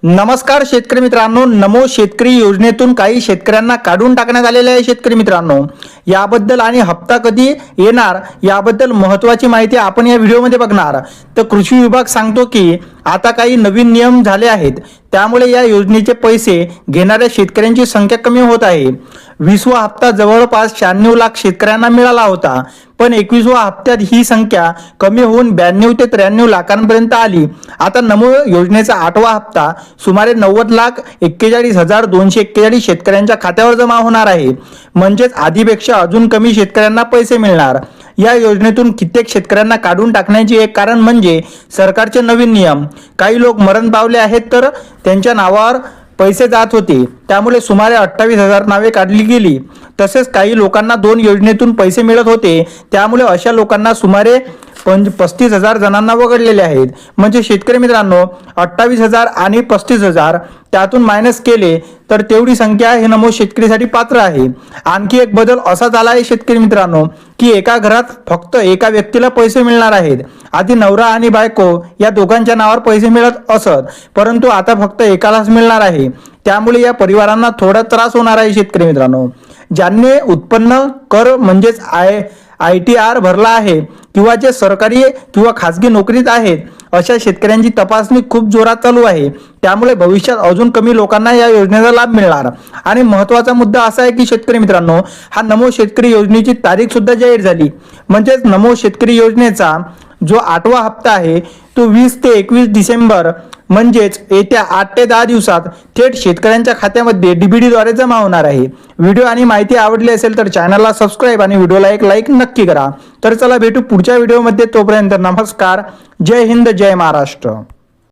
नमस्कार शेतकरी मित्रांनो, नमो शेतकरी योजनेतून काही शेतकऱ्यांना काढून टाकण्यात आलेले आहे। शेतकरी मित्रांनो, याबद्दल आणि हप्ता कधी येणार याबद्दल महत्त्वाची माहिती आपण या व्हिडिओमध्ये बघणार। तर कृषी विभाग सांगतो की आता काही नवीन नियम झाले आहेत, त्यामुळे या योजनेचे पैसे घेणाऱ्या शेतकऱ्यांची संख्या कमी होत आहे। 20वा हप्ता जवळपास 96 लाख शेतकऱ्यांना मिळाला होता, पण 21व्या हप्त्यात ही संख्या कमी होऊन 92 ते 93 लाखांपर्यंत आली। आता नमो योजनेचा 8वा हप्ता सुमारे 90,41,241 शेतकऱ्यांच्या खात्यावर जमा होणार आहे, म्हणजेच आधीपेक्षा अजून कमी शेतकऱ्यांना पैसे मिळणार। या योजनेतून कित्येक शेतकऱ्यांना काढून टाकण्याचे एक कारण म्हणजे सरकारचे नवीन नियम। काही लोक मरण पावले आहेत तर त्यांच्या नावावर पैसे जात होते, त्यामुळे सुमारे 28,000 नावे काढली गेली। तसेच काही लोकांना 2 योजनेतून पैसे मिळत होते, त्यामुळे अशा लोकांना सुमारे 35,000 जणांना वगळलेले आहेत। म्हणजे शेतकरी मित्रांनो, 28,000 आणि 35,000 त्यातून मायनस केले तर तेवढी संख्या हे नमो शेतकरीसाठी पात्र आहे। आणखी एक बदल असा झाला आहे शेतकरी मित्रांनो की एका घरात फक्त एका व्यक्तीला पैसे मिळणार आहेत। आधी नवरा आणि बायको या दोघांच्या नावावर पैसे मिळत असत, परंतु आता फक्त एकालाच मिळणार आहे। त्यामुळे या परिवारांना थोडा त्रास होणार आहे। शेतकरी मित्रांनो, ज्यांनी उत्पन्न कर म्हणजेच ITR भरला आहे किंवा जे सरकारी किंवा खासगी नोकरीत आहेत, अशा शेतकऱ्यांची तपासणी खूप जोरात चालू आहे। त्यामुळे भविष्यात अजून कमी लोकांना या योजनेचा लाभ मिळणार। आणि महत्त्वाचा मुद्दा असा आहे की शेतकरी मित्रांनो, हा नमो शेतकरी योजनेची तारीख सुद्धा जाहीर झाली। म्हणजेच नमो शेतकरी योजनेचा जो 8वा हप्ता आहे तो 20 ते 21 डिसेंबर म्हणजेच येत्या 8 ते 10 दिवसात थेट शेतकऱ्यांच्या खात्यामध्ये DBT द्वारे जमा होणार आहे। व्हिडिओ आणि माहिती आवडली असेल तर चॅनलला सबस्क्राईब आणि व्हिडिओला एक लाईक नक्की करा। तर चला भेटू पुढच्या व्हिडिओमध्ये, तोपर्यंत नमस्कार, जय हिंद, जय महाराष्ट्र।